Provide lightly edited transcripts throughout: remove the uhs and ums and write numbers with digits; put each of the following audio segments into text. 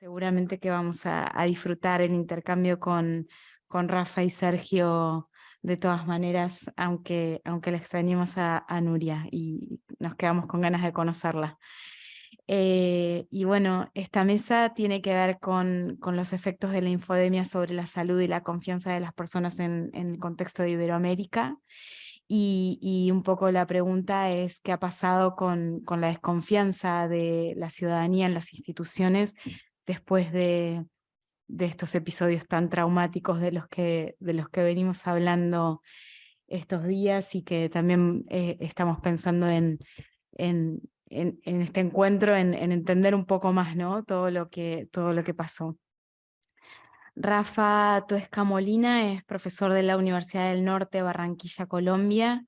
Seguramente que vamos a disfrutar el intercambio con Rafa y Sergio de todas maneras, aunque la extrañemos a Nuria y nos quedamos con ganas de conocerla. Y bueno, esta mesa tiene que ver con los efectos de la infodemia sobre la salud y la confianza de las personas en el contexto de Iberoamérica. Y un poco la pregunta es qué ha pasado con la desconfianza de la ciudadanía en las instituciones después de estos episodios tan traumáticos de los que venimos hablando estos días y que también estamos pensando en este encuentro, en entender un poco más, ¿no? Todo lo que pasó. Rafa Tuesca Molina es profesor de la Universidad del Norte, Barranquilla, Colombia.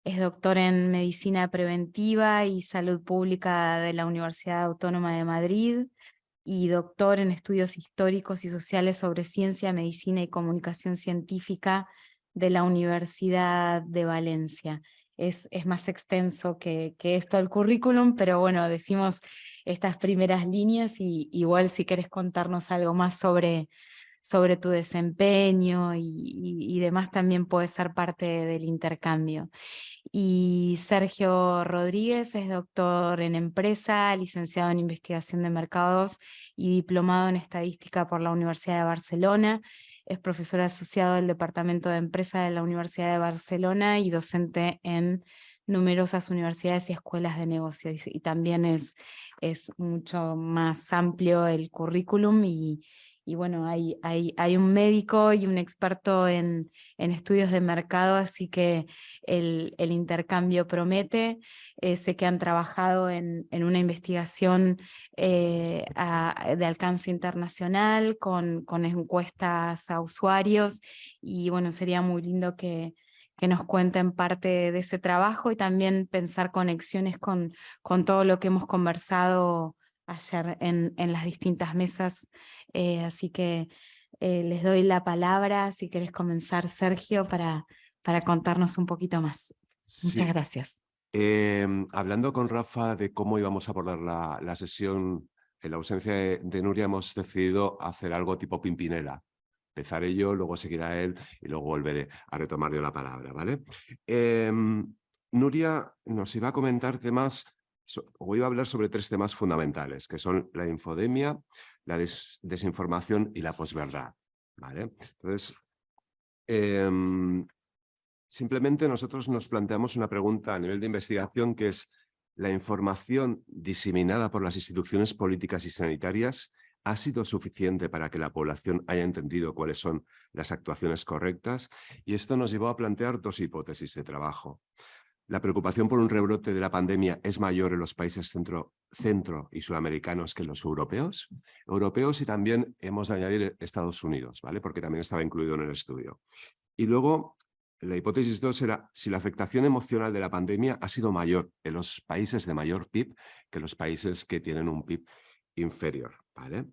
Es doctor en Medicina Preventiva y Salud Pública de la Universidad Autónoma de Madrid y doctor en Estudios Históricos y Sociales sobre Ciencia, Medicina y Comunicación Científica de la Universidad de Valencia. Es más extenso que esto el currículum, pero bueno, decimos estas primeras líneas y igual si querés contarnos algo más sobre tu desempeño y demás también puede ser parte del intercambio. Y Sergio Rodríguez es doctor en empresa, licenciado en investigación de mercados y diplomado en estadística por la Universidad de Barcelona. Es profesor asociado del Departamento de Empresa de la Universidad de Barcelona y docente en numerosas universidades y escuelas de negocios. Y también es mucho más amplio el currículum y bueno, hay un médico y un experto en estudios de mercado, así que el intercambio promete. Sé que han trabajado en una investigación de alcance internacional con encuestas a usuarios y bueno, sería muy lindo que nos cuenten parte de ese trabajo y también pensar conexiones con todo lo que hemos conversado ayer en las distintas mesas. Así que les doy la palabra, si querés comenzar, Sergio, para contarnos un poquito más. Muchas Sí, gracias. hablando con Rafa de cómo íbamos a abordar la sesión, en la ausencia de Nuria hemos decidido hacer algo tipo Pimpinela. Empezaré yo, luego seguirá él y luego volveré a retomar yo la palabra, ¿vale? Nuria nos iba a comentar temas, o iba a hablar sobre 3 temas fundamentales, que son la infodemia, la desinformación y la posverdad, ¿vale? Entonces, simplemente nosotros nos planteamos una pregunta a nivel de investigación que es: ¿la información diseminada por las instituciones políticas y sanitarias ha sido suficiente para que la población haya entendido cuáles son las actuaciones correctas? Y esto nos llevó a plantear 2 hipótesis de trabajo. La preocupación por un rebrote de la pandemia es mayor en los países centro y sudamericanos que en los europeos. Europeos y también hemos de añadir Estados Unidos, ¿vale? Porque también estaba incluido en el estudio. Y luego, la hipótesis 2 era si la afectación emocional de la pandemia ha sido mayor en los países de mayor PIB que en los países que tienen un PIB inferior, ¿vale?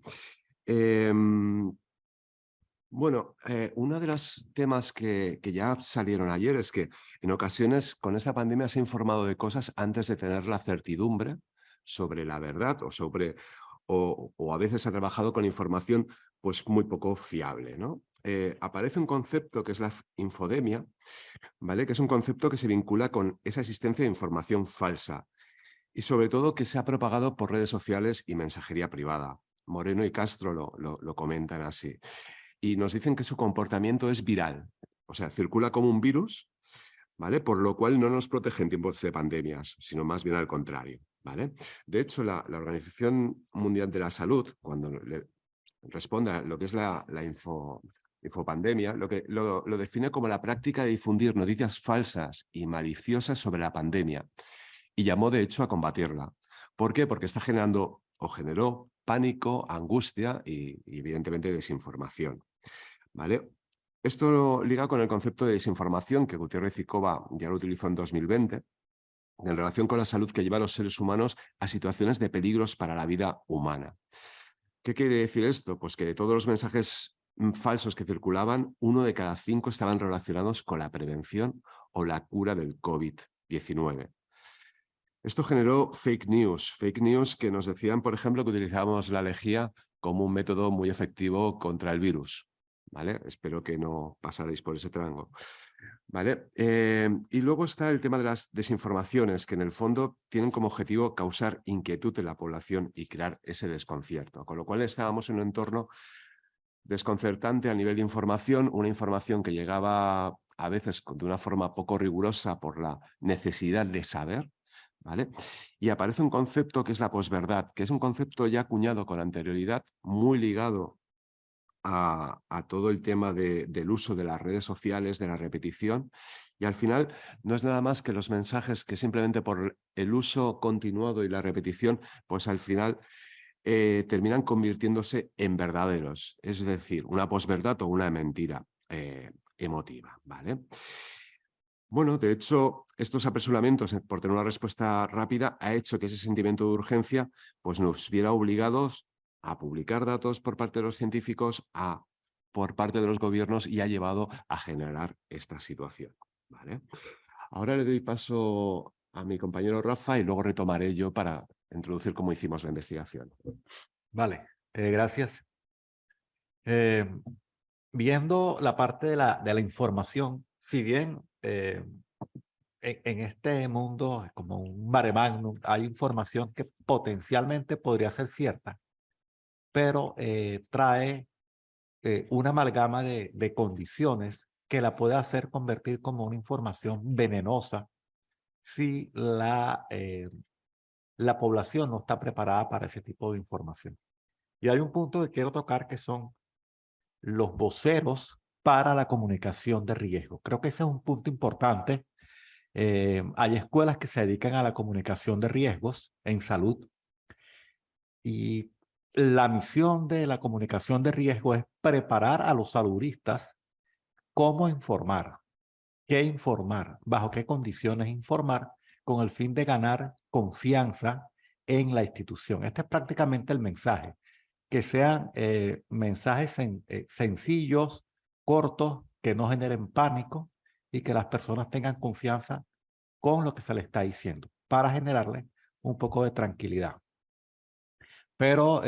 Bueno, uno de los temas que ya salieron ayer es que en ocasiones con esta pandemia se ha informado de cosas antes de tener la certidumbre sobre la verdad o a veces ha trabajado con información pues muy poco fiable, ¿no? Aparece un concepto que es la infodemia, ¿vale? Que es un concepto que se vincula con esa existencia de información falsa y sobre todo que se ha propagado por redes sociales y mensajería privada. Moreno y Castro lo comentan así. Y nos dicen que su comportamiento es viral, o sea, circula como un virus, ¿vale? Por lo cual no nos protege en tiempos de pandemias, sino más bien al contrario, ¿vale? De hecho, la Organización Mundial de la Salud, cuando le responde a lo que es la infopandemia, lo define como la práctica de difundir noticias falsas y maliciosas sobre la pandemia y llamó, de hecho, a combatirla. ¿Por qué? Porque está generando o generó pánico, angustia y evidentemente, desinformación, ¿vale? Esto liga con el concepto de desinformación que Gutiérrez y Cova ya lo utilizó en 2020, en relación con la salud que lleva a los seres humanos a situaciones de peligros para la vida humana. ¿Qué quiere decir esto? Pues que de todos los mensajes falsos que circulaban, 1 de cada 5 estaban relacionados con la prevención o la cura del COVID-19. Esto generó fake news que nos decían, por ejemplo, que utilizábamos la lejía como un método muy efectivo contra el virus, ¿vale? Espero que no pasaréis por ese trango, ¿vale? Y luego está el tema de las desinformaciones, que en el fondo tienen como objetivo causar inquietud en la población y crear ese desconcierto, con lo cual estábamos en un entorno desconcertante a nivel de información, una información que llegaba a veces de una forma poco rigurosa por la necesidad de saber, ¿vale? Y aparece un concepto que es la posverdad, que es un concepto ya acuñado con anterioridad, muy ligado a todo el tema del uso de las redes sociales, de la repetición, y al final no es nada más que los mensajes que simplemente por el uso continuado y la repetición, pues al final terminan convirtiéndose en verdaderos, es decir, una posverdad o una mentira emotiva, ¿vale? Bueno, de hecho, estos apresuramientos por tener una respuesta rápida ha hecho que ese sentimiento de urgencia pues, nos viera obligados a publicar datos por parte de los científicos, por parte de los gobiernos y ha llevado a generar esta situación, ¿vale? Ahora le doy paso a mi compañero Rafa y luego retomaré yo para introducir cómo hicimos la investigación. Vale, gracias. Viendo la parte de la información, si bien en este mundo, como un mare magnum, hay información que potencialmente podría ser cierta, pero trae una amalgama de condiciones que la puede hacer convertir como una información venenosa si la población no está preparada para ese tipo de información. Y hay un punto que quiero tocar que son los voceros para la comunicación de riesgo. Creo que ese es un punto importante. Hay escuelas que se dedican a la comunicación de riesgos en salud y la misión de la comunicación de riesgo es preparar a los saludistas cómo informar, qué informar, bajo qué condiciones informar, con el fin de ganar confianza en la institución. Este es prácticamente el mensaje. Que sean mensajes sencillos, cortos, que no generen pánico y que las personas tengan confianza con lo que se les está diciendo para generarle un poco de tranquilidad. Pero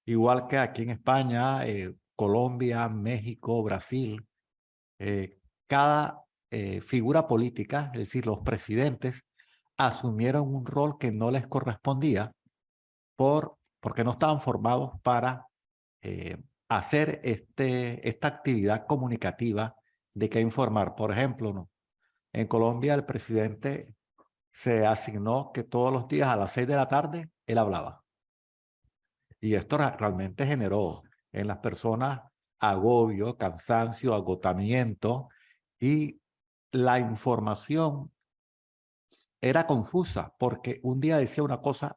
igual que aquí en España, Colombia, México, Brasil, cada figura política, es decir, los presidentes, asumieron un rol que no les correspondía porque no estaban formados para hacer esta actividad comunicativa de qué informar. Por ejemplo, ¿no? En Colombia el presidente se asignó que todos los días a las 6 de la tarde él hablaba. Y esto realmente generó en las personas agobio, cansancio, agotamiento, y la información era confusa porque un día decía una cosa,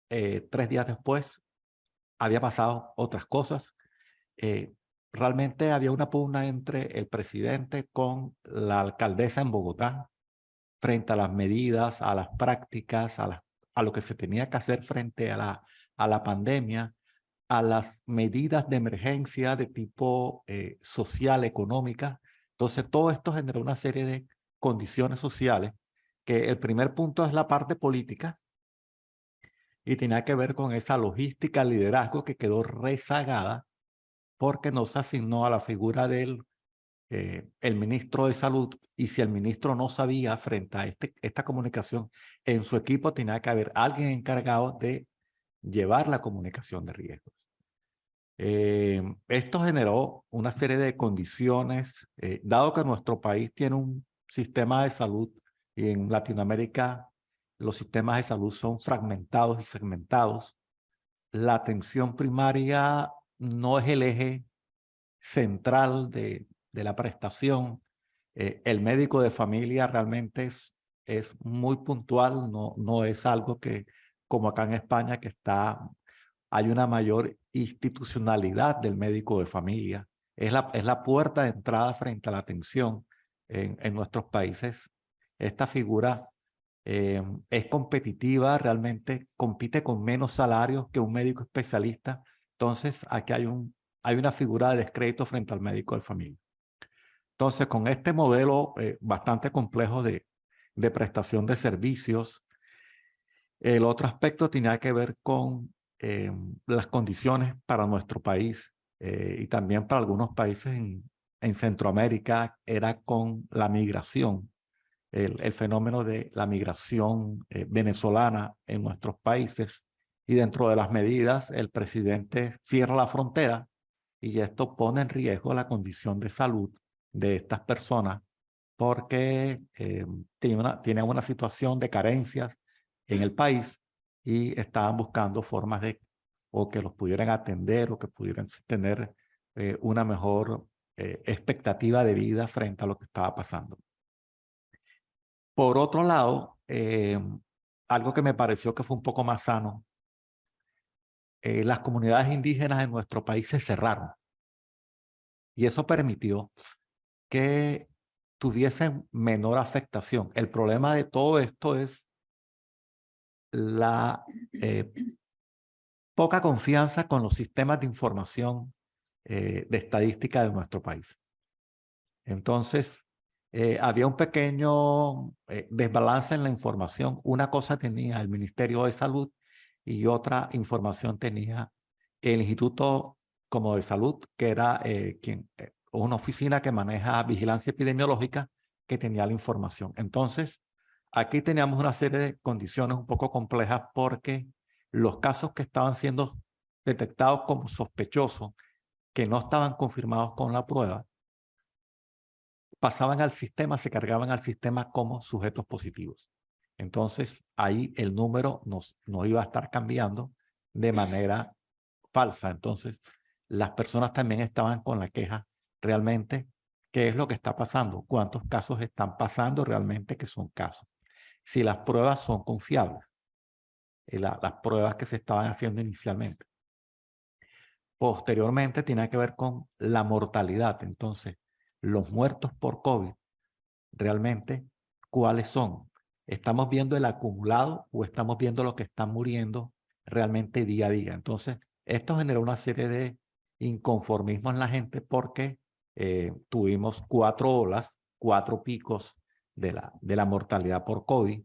3 días después había pasado otras cosas. Realmente había una pugna entre el presidente con la alcaldesa en Bogotá frente a las medidas, a las prácticas, a lo que se tenía que hacer frente a la pandemia, a las medidas de emergencia de tipo social, económica. Entonces, todo esto generó una serie de condiciones sociales que el primer punto es la parte política y tenía que ver con esa logística, liderazgo que quedó rezagada porque no se asignó a la figura del el ministro de Salud, y si el ministro no sabía frente a esta comunicación, en su equipo tenía que haber alguien encargado de llevar la comunicación de riesgos. Esto generó una serie de condiciones, dado que nuestro país tiene un sistema de salud y en Latinoamérica los sistemas de salud son fragmentados y segmentados, la atención primaria no es el eje central de la prestación. El médico de familia realmente es muy puntual, no es algo que, como acá en España, que hay una mayor institucionalidad del médico de familia. Es la puerta de entrada frente a la atención en nuestros países. Esta figura es competitiva, realmente compite con menos salarios que un médico especialista. Entonces, aquí hay una figura de descrédito frente al médico de familia. Entonces, con este modelo bastante complejo de prestación de servicios, el otro aspecto tenía que ver con las condiciones para nuestro país y también para algunos países en Centroamérica era con la migración, el fenómeno de la migración venezolana en nuestros países. Y dentro de las medidas, el presidente cierra la frontera y esto pone en riesgo la condición de salud de estas personas porque tienen una situación de carencias en el país y estaban buscando formas de o que los pudieran atender o que pudieran tener una mejor expectativa de vida frente a lo que estaba pasando. Por otro lado, algo que me pareció que fue un poco más sano, las comunidades indígenas en nuestro país se cerraron y eso permitió que tuviesen menor afectación. El problema de todo esto es la poca confianza con los sistemas de información de estadística de nuestro país. Entonces, había un pequeño desbalance en la información. Una cosa tenía el Ministerio de Salud y otra información tenía el Instituto como de Salud, que era una oficina que maneja vigilancia epidemiológica, que tenía la información. Entonces, aquí teníamos una serie de condiciones un poco complejas porque los casos que estaban siendo detectados como sospechosos, que no estaban confirmados con la prueba, pasaban al sistema, se cargaban al sistema como sujetos positivos. Entonces, ahí el número nos iba a estar cambiando de manera falsa. Entonces, las personas también estaban con la queja realmente, ¿qué es lo que está pasando? ¿Cuántos casos están pasando realmente que son casos? Si las pruebas son confiables, las pruebas que se estaban haciendo inicialmente. Posteriormente, tiene que ver con la mortalidad. Entonces, los muertos por COVID, realmente, ¿cuáles son? ¿Estamos viendo el acumulado o estamos viendo lo que están muriendo realmente día a día? Entonces, esto generó una serie de inconformismo en la gente porque tuvimos 4 olas, 4 picos de la mortalidad por COVID.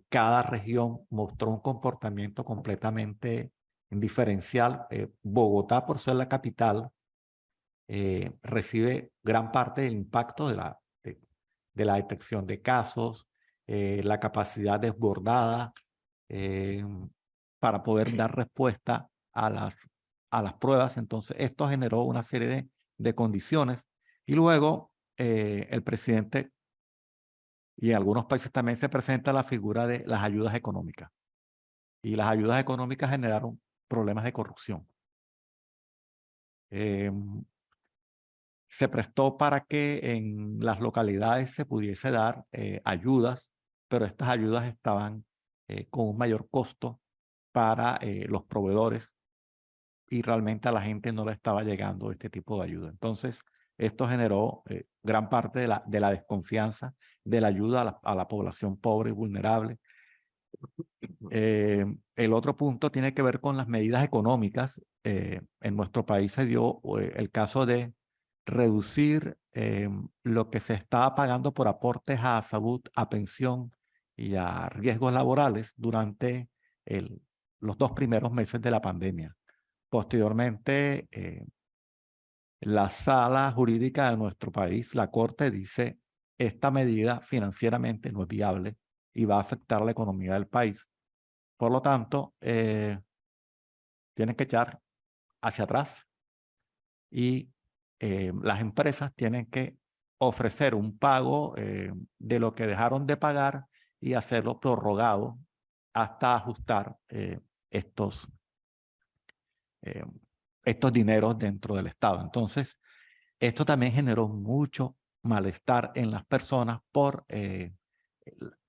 Cada región mostró un comportamiento completamente diferencial. Bogotá, por ser la capital, recibe gran parte del impacto de la detección de casos, la capacidad desbordada para poder dar respuesta a las pruebas. Entonces, esto generó una serie de condiciones. Y luego, el presidente, y en algunos países también se presenta la figura de las ayudas económicas. Y las ayudas económicas generaron problemas de corrupción. Se prestó para que en las localidades se pudiese dar ayudas, pero estas ayudas estaban con un mayor costo para los proveedores y realmente a la gente no le estaba llegando este tipo de ayuda. Entonces, esto generó gran parte de la desconfianza de la ayuda a la población pobre y vulnerable. El otro punto tiene que ver con las medidas económicas. En nuestro país se dio el caso de reducir lo que se estaba pagando por aportes a salud, a pensión y a riesgos laborales durante los 2 primeros meses de la pandemia. Posteriormente, la sala jurídica de nuestro país, la Corte, dice esta medida financieramente no es viable y va a afectar la economía del país. Por lo tanto, tienen que echar hacia atrás y las empresas tienen que ofrecer un pago de lo que dejaron de pagar y hacerlo prorrogado hasta ajustar estos dineros dentro del Estado. Entonces, esto también generó mucho malestar en las personas por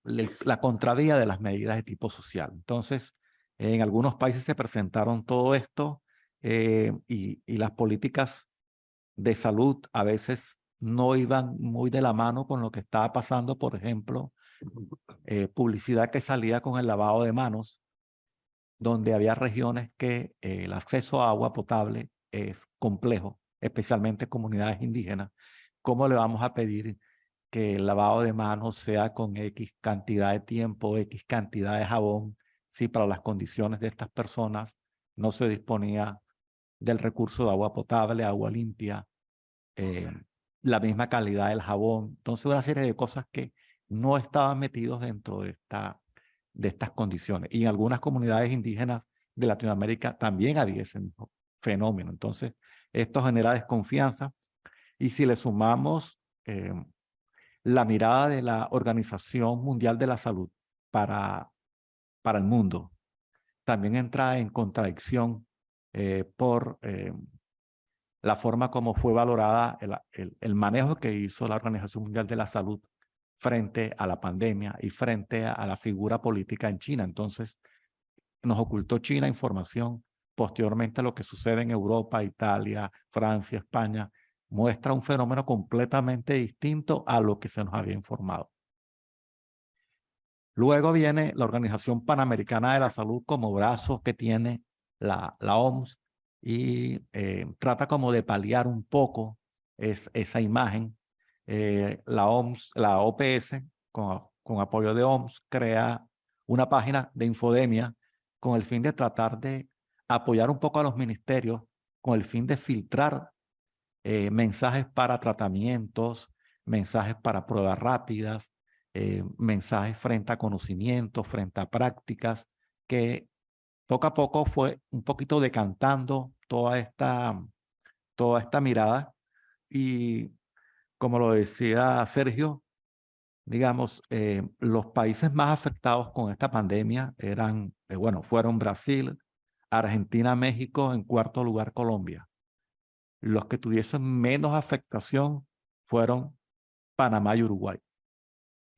la contravía de las medidas de tipo social. Entonces, en algunos países se presentaron todo esto y las políticas de salud a veces no iban muy de la mano con lo que estaba pasando. Por ejemplo, publicidad que salía con el lavado de manos, donde había regiones que el acceso a agua potable es complejo, especialmente comunidades indígenas. ¿Cómo le vamos a pedir que el lavado de manos sea con X cantidad de tiempo, X cantidad de jabón, si para las condiciones de estas personas no se disponía del recurso de agua potable, agua limpia, la misma calidad del jabón. Entonces, una serie de cosas que no estaban metidos dentro de estas condiciones. Y en algunas comunidades indígenas de Latinoamérica también había ese mismo fenómeno. Entonces, esto genera desconfianza. Y si le sumamos la mirada de la Organización Mundial de la Salud para el mundo, también entra en contradicción por la forma como fue valorada el manejo que hizo la Organización Mundial de la Salud frente a la pandemia y frente a la figura política en China. Entonces, nos ocultó China información. Posteriormente, lo que sucede en Europa, Italia, Francia, España, muestra un fenómeno completamente distinto a lo que se nos había informado. Luego viene la Organización Panamericana de la Salud como brazo que tiene la OMS y trata como de paliar un poco esa imagen. La OMS, la OPS, con apoyo de OMS, crea una página de infodemia con el fin de tratar de apoyar un poco a los ministerios, con el fin de filtrar mensajes para tratamientos, mensajes para pruebas rápidas, mensajes frente a conocimientos, frente a prácticas, que poco a poco fue un poquito decantando toda esta mirada. Y como lo decía Sergio, digamos, los países más afectados con esta pandemia eran, fueron Brasil, Argentina, México, en cuarto lugar Colombia. Los que tuviesen menos afectación fueron Panamá y Uruguay.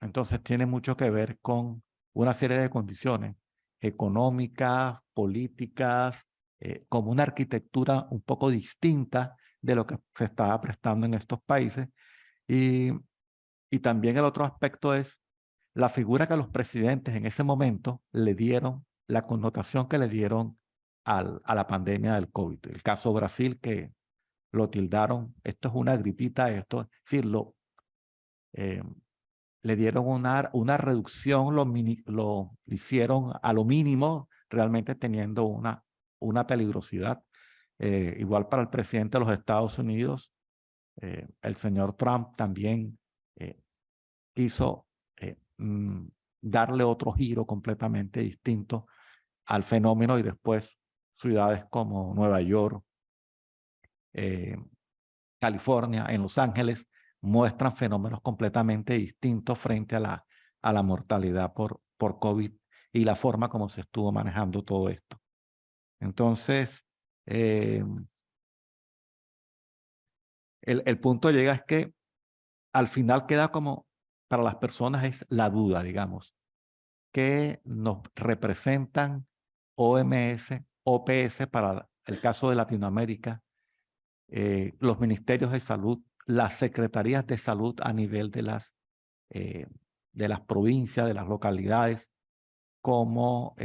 Entonces tiene mucho que ver con una serie de condiciones económicas, políticas, como una arquitectura un poco distinta de lo que se estaba prestando en estos países. Y también el otro aspecto es la figura que los presidentes en ese momento le dieron, la connotación que le dieron a la pandemia del COVID. El caso Brasil, que lo tildaron, esto es una gripita, esto, es decir, le dieron una reducción, lo hicieron a lo mínimo, realmente teniendo una peligrosidad. Igual para el presidente de los Estados Unidos, el señor Trump también quiso darle otro giro completamente distinto al fenómeno, y después ciudades como Nueva York, California, en Los Ángeles, muestran fenómenos completamente distintos frente a la mortalidad por COVID y la forma como se estuvo manejando todo esto. Entonces, el punto llega es que al final queda como, para las personas es la duda, digamos, que nos representan OMS, OPS para el caso de Latinoamérica, los ministerios de salud, las secretarías de salud a nivel de las provincias, de las localidades, como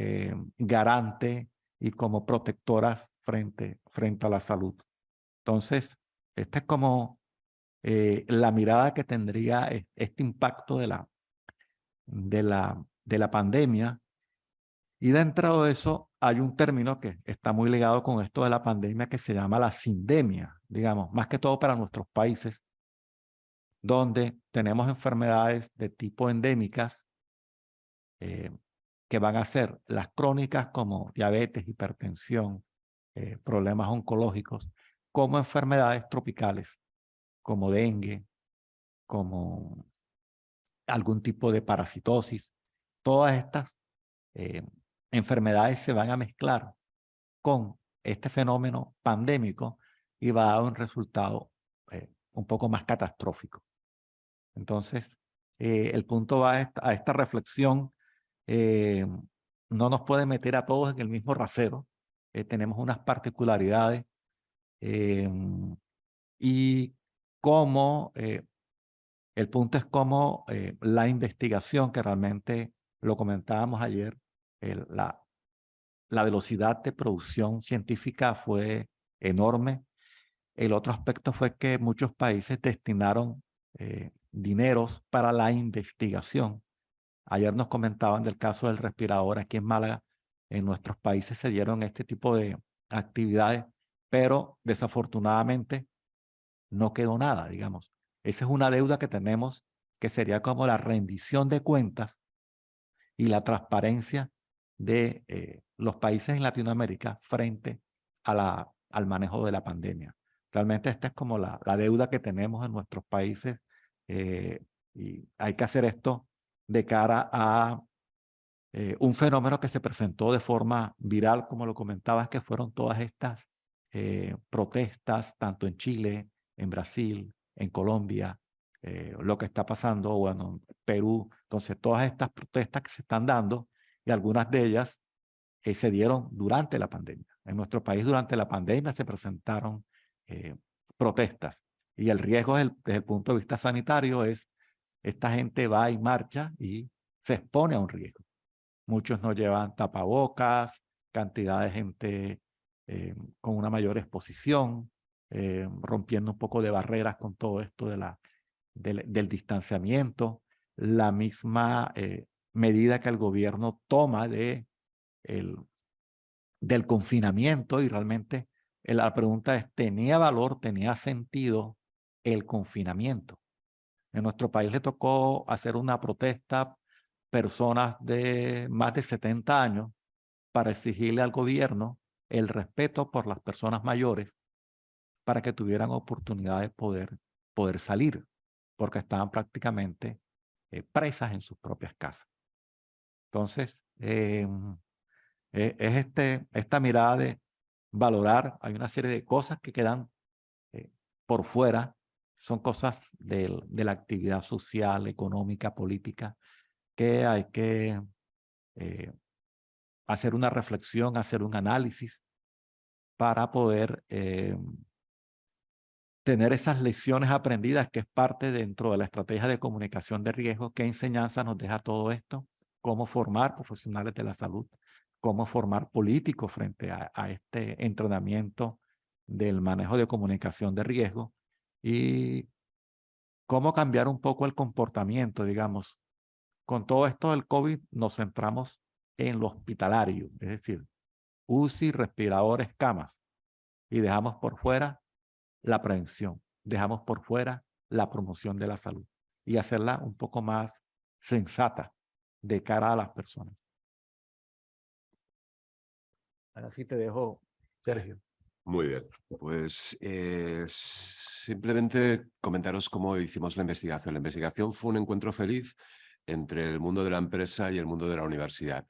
garante y como protectoras frente a la salud. Entonces, esta es como la mirada que tendría este impacto de la pandemia. Y dentro de eso hay un término que está muy ligado con esto de la pandemia que se llama la sindemia, digamos, más que todo para nuestros países, donde tenemos enfermedades de tipo endémicas que van a ser las crónicas como diabetes, hipertensión, problemas oncológicos, como enfermedades tropicales, como dengue, como algún tipo de parasitosis. Todas estas enfermedades se van a mezclar con este fenómeno pandémico y va a dar un resultado un poco más catastrófico. Entonces, el punto va a esta reflexión. No nos puede meter a todos en el mismo rasero. Tenemos unas particularidades y cómo el punto es cómo la investigación, que realmente lo comentábamos ayer, la velocidad de producción científica fue enorme. El otro aspecto fue que muchos países destinaron dineros para la investigación. Ayer nos comentaban del caso del respirador aquí en Málaga. en nuestros países se dieron este tipo de actividades, pero desafortunadamente no quedó nada, digamos. Esa es una deuda que tenemos, que sería como la rendición de cuentas y la transparencia de los países en Latinoamérica frente a al manejo de la pandemia. Realmente esta es como la deuda que tenemos en nuestros países y hay que hacer esto de cara a un fenómeno que se presentó de forma viral, como lo comentabas, que fueron todas estas protestas, tanto en Chile, en Brasil, en Colombia, lo que está pasando, bueno, en Perú. Entonces, todas estas protestas que se están dando, y algunas de ellas se dieron durante la pandemia. En nuestro país, durante la pandemia, se presentaron protestas. Y el riesgo desde el punto de vista sanitario es, esta gente va y marcha y se expone a un riesgo. Muchos no llevan tapabocas, cantidad de gente con una mayor exposición, rompiendo un poco de barreras con todo esto del distanciamiento, la misma medida que el gobierno toma del confinamiento, y realmente la pregunta es, ¿tenía valor, tenía sentido el confinamiento? En nuestro país le tocó hacer una protesta personas de más de 70 años para exigirle al gobierno el respeto por las personas mayores para que tuvieran oportunidad de poder salir, porque estaban prácticamente presas en sus propias casas. Entonces, es esta mirada de valorar, hay una serie de cosas que quedan por fuera, son cosas de la actividad social, económica, política, que hay que hacer una reflexión, hacer un análisis para poder tener esas lecciones aprendidas, que es parte dentro de la estrategia de comunicación de riesgo. ¿Qué enseñanza nos deja todo esto? Cómo formar profesionales de la salud, cómo formar políticos frente a este entrenamiento del manejo de comunicación de riesgo, y cómo cambiar un poco el comportamiento, digamos. Con todo esto del COVID nos centramos en lo hospitalario, es decir, UCI, respiradores, camas, y dejamos por fuera la prevención, dejamos por fuera la promoción de la salud y hacerla un poco más sensata de cara a las personas. Ahora sí te dejo, Sergio. Muy bien, pues simplemente comentaros cómo hicimos la investigación. La investigación fue un encuentro feliz entre el mundo de la empresa y el mundo de la universidad.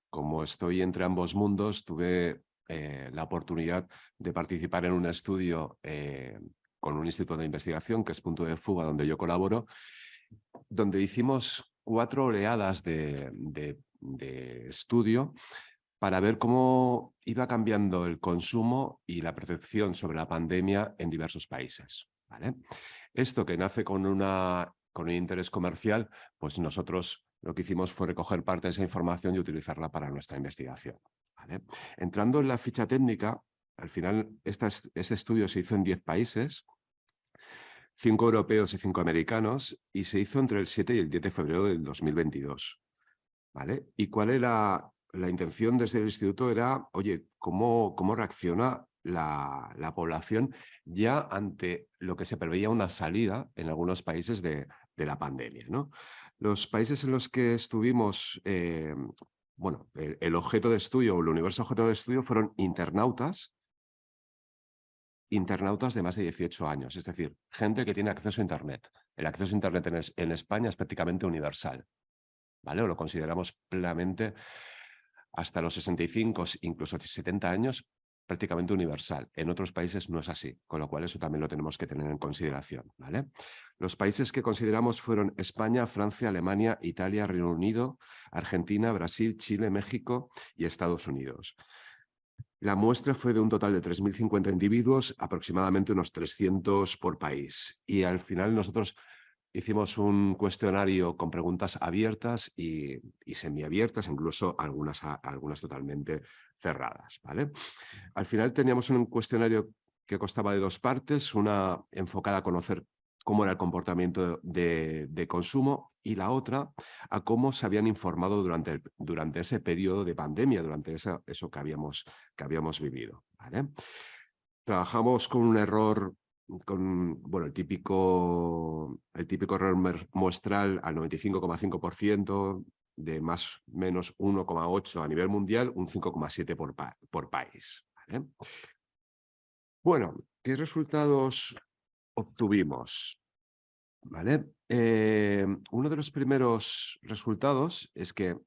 Como estoy entre ambos mundos, tuve la oportunidad de participar en un estudio con un instituto de investigación, que es Punto de Fuga, donde yo colaboro, donde hicimos 4 oleadas de estudio para ver cómo iba cambiando el consumo y la percepción sobre la pandemia en diversos países, ¿vale? Esto, que nace con un interés comercial, pues nosotros lo que hicimos fue recoger parte de esa información y utilizarla para nuestra investigación, ¿vale? Entrando en la ficha técnica, al final este estudio se hizo en 10 países, 5 europeos y 5 americanos, y se hizo entre el 7 y el 10 de febrero del 2022. ¿Vale? ¿Y cuál era la intención desde el instituto? Era, oye, ¿cómo reacciona la población ya ante lo que se preveía una salida en algunos países de la pandemia, ¿no? Los países en los que estuvimos, bueno, el objeto de estudio o el universo objeto de estudio fueron internautas de más de 18 años, es decir, gente que tiene acceso a Internet. El acceso a Internet en España es prácticamente universal, ¿vale? O lo consideramos plenamente hasta los 65, incluso 70 años, prácticamente universal. En otros países no es así, con lo cual eso también lo tenemos que tener en consideración, ¿vale? Los países que consideramos fueron España, Francia, Alemania, Italia, Reino Unido, Argentina, Brasil, Chile, México y Estados Unidos. La muestra fue de un total de 3.050 individuos, aproximadamente unos 300 por país. Y al final nosotros hicimos un cuestionario con preguntas abiertas y semiabiertas, incluso algunas totalmente cerradas, ¿vale? Al final teníamos un cuestionario que constaba de 2 partes, una enfocada a conocer cómo era el comportamiento de consumo, y la otra a cómo se habían informado durante ese periodo de pandemia, durante eso que habíamos vivido, ¿vale? Trabajamos con un error, bueno, el típico error muestral al 95,5%, de más o menos 1,8 a nivel mundial, un 5,7 por país, ¿vale? Bueno, ¿qué resultados obtuvimos? ¿Vale? Uno de los primeros resultados es que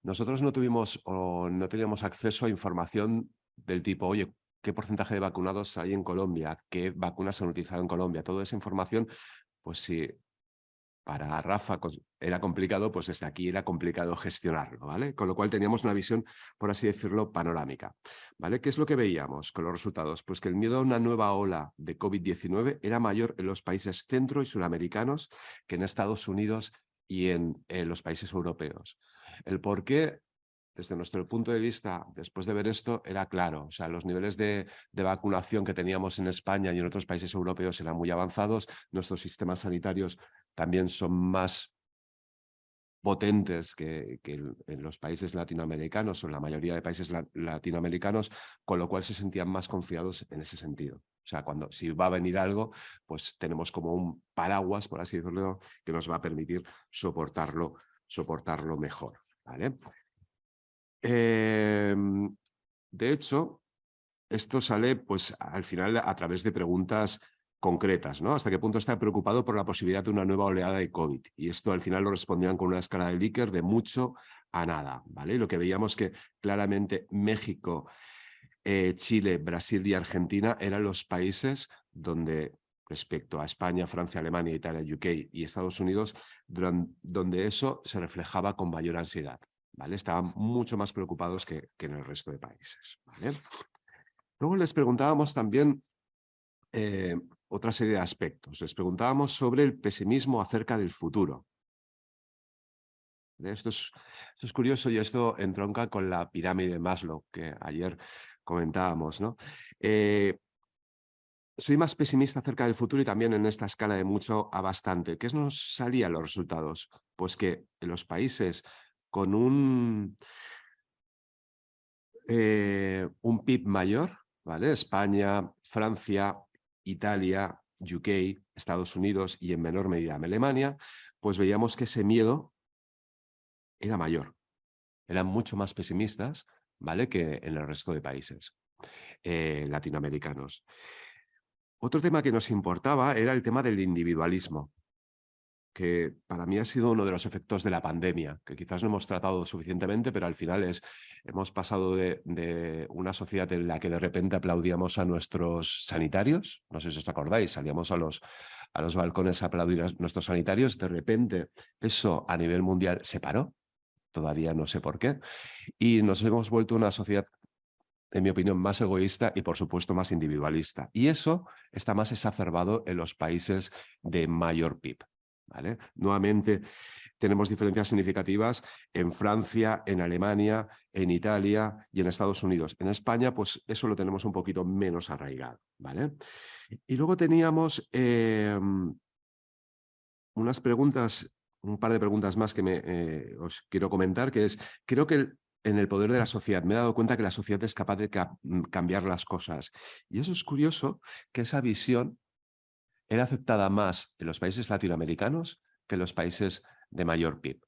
nosotros no teníamos acceso a información del tipo, oye, ¿qué porcentaje de vacunados hay en Colombia? ¿Qué vacunas se han utilizado en Colombia? Toda esa información, pues si para Rafa era complicado, pues desde aquí era complicado gestionarlo, ¿vale? Con lo cual teníamos una visión, por así decirlo, panorámica, ¿vale? ¿Qué es lo que veíamos con los resultados? Pues que el miedo a una nueva ola de COVID-19 era mayor en los países centro y suramericanos que en Estados Unidos y en los países europeos. El por qué, desde nuestro punto de vista, después de ver esto, era claro. O sea, los niveles de vacunación que teníamos en España y en otros países europeos eran muy avanzados. Nuestros sistemas sanitarios también son más potentes que en los países latinoamericanos o en la mayoría de países latinoamericanos, con lo cual se sentían más confiados en ese sentido. O sea, si va a venir algo, pues tenemos como un paraguas, por así decirlo, que nos va a permitir soportarlo mejor, ¿vale? De hecho, esto sale pues, al final a través de preguntas concretas, ¿no? ¿Hasta qué punto está preocupado por la posibilidad de una nueva oleada de COVID? Y esto al final lo respondían con una escala de Likert de mucho a nada, ¿vale? Y lo que veíamos que claramente México, Chile, Brasil y Argentina eran los países donde, respecto a España, Francia, Alemania, Italia, UK y Estados Unidos, donde eso se reflejaba con mayor ansiedad, ¿vale? Estaban mucho más preocupados que en el resto de países, ¿vale? Luego les preguntábamos también otra serie de aspectos. Les preguntábamos sobre el pesimismo acerca del futuro. Esto es curioso y esto entronca con la pirámide de Maslow que ayer comentábamos, ¿no? Soy más pesimista acerca del futuro y también en esta escala de mucho a bastante. ¿Qué nos salían los resultados? Pues que en los países con un PIB mayor, ¿vale? España, Francia, Italia, UK, Estados Unidos y en menor medida Alemania, pues veíamos que ese miedo era mayor. Eran mucho más pesimistas, ¿vale? Que en el resto de países latinoamericanos. Otro tema que nos importaba era el tema del individualismo, que para mí ha sido uno de los efectos de la pandemia, que quizás no hemos tratado suficientemente, pero al final hemos pasado de una sociedad en la que de repente aplaudíamos a nuestros sanitarios, no sé si os acordáis, salíamos a los balcones a aplaudir a nuestros sanitarios, de repente eso a nivel mundial se paró, todavía no sé por qué, y nos hemos vuelto una sociedad, en mi opinión, más egoísta y, por supuesto, más individualista. Y eso está más exacerbado en los países de mayor PIB. ¿Vale? Nuevamente tenemos diferencias significativas en Francia, en Alemania, en Italia y en Estados Unidos. En España, pues eso lo tenemos un poquito menos arraigado, ¿vale? Y luego teníamos unas preguntas, un par de preguntas más que os quiero comentar, que es, creo que en el poder de la sociedad, me he dado cuenta que la sociedad es capaz de cambiar las cosas. Y eso es curioso, que esa visión era aceptada más en los países latinoamericanos que en los países de mayor PIB.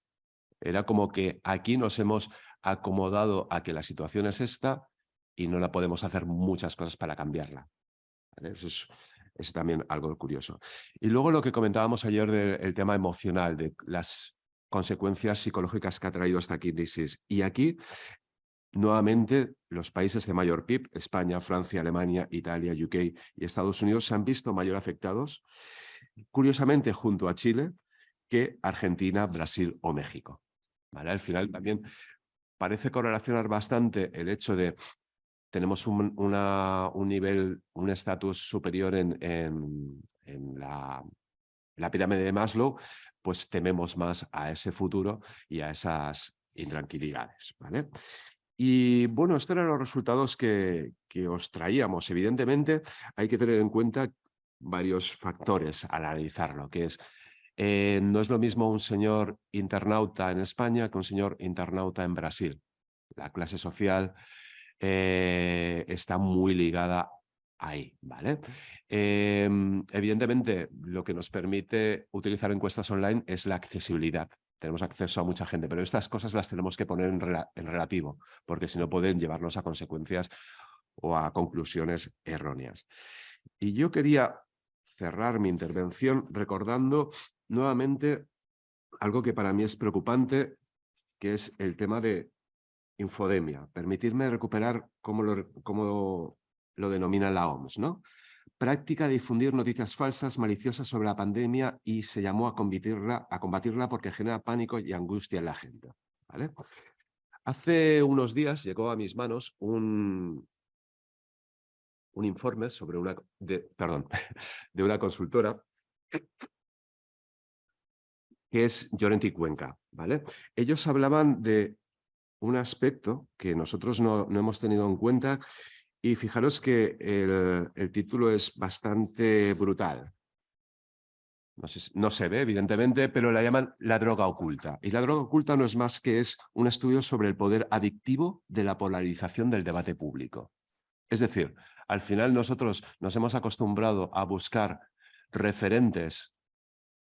Era como que aquí nos hemos acomodado a que la situación es esta y no la podemos hacer muchas cosas para cambiarla. ¿Vale? Eso es también algo curioso. Y luego lo que comentábamos ayer del tema emocional, de las consecuencias psicológicas que ha traído esta crisis. Y aquí, nuevamente, los países de mayor PIB, España, Francia, Alemania, Italia, UK y Estados Unidos, se han visto mayor afectados, curiosamente, junto a Chile, que Argentina, Brasil o México. ¿Vale? Al final también parece correlacionar bastante el hecho de tenemos un nivel, un estatus superior en la pirámide de Maslow, pues tememos más a ese futuro y a esas intranquilidades, ¿vale? Y bueno, estos eran los resultados que os traíamos. Evidentemente, hay que tener en cuenta varios factores al analizarlo, que es, no es lo mismo un señor internauta en España que un señor internauta en Brasil. La clase social está muy ligada ahí, ¿vale? Evidentemente, lo que nos permite utilizar encuestas online es la accesibilidad. Tenemos acceso a mucha gente, pero estas cosas las tenemos que poner en relativo, porque si no pueden llevarnos a consecuencias o a conclusiones erróneas. Y yo quería cerrar mi intervención recordando nuevamente algo que para mí es preocupante, que es el tema de infodemia. Permitidme recuperar cómo lo denomina la OMS, ¿no? Práctica de difundir noticias falsas, maliciosas sobre la pandemia, y se llamó a combatirla porque genera pánico y angustia en la gente, ¿vale? Hace unos días llegó a mis manos un informe sobre de una consultora que es Llorent y Cuenca, ¿vale? Ellos hablaban de un aspecto que nosotros no hemos tenido en cuenta, y fijaros que el título es bastante brutal. No se ve, evidentemente, pero la llaman la droga oculta. Y la droga oculta no es más que un estudio sobre el poder adictivo de la polarización del debate público. Es decir, al final nosotros nos hemos acostumbrado a buscar referentes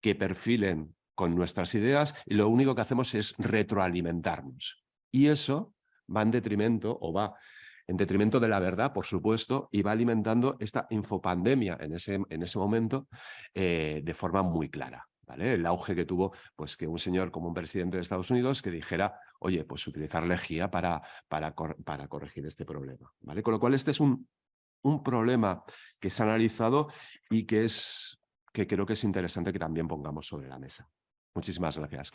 que perfilen con nuestras ideas, y lo único que hacemos es retroalimentarnos. Y eso va en detrimento, de la verdad, por supuesto, y va alimentando esta infopandemia en ese momento de forma muy clara, ¿vale? El auge que tuvo, pues, que un señor como un presidente de Estados Unidos que dijera, oye, pues utilizar lejía para corregir este problema, ¿vale? Con lo cual este es un problema que se ha analizado y que creo que es interesante que también pongamos sobre la mesa. Muchísimas gracias.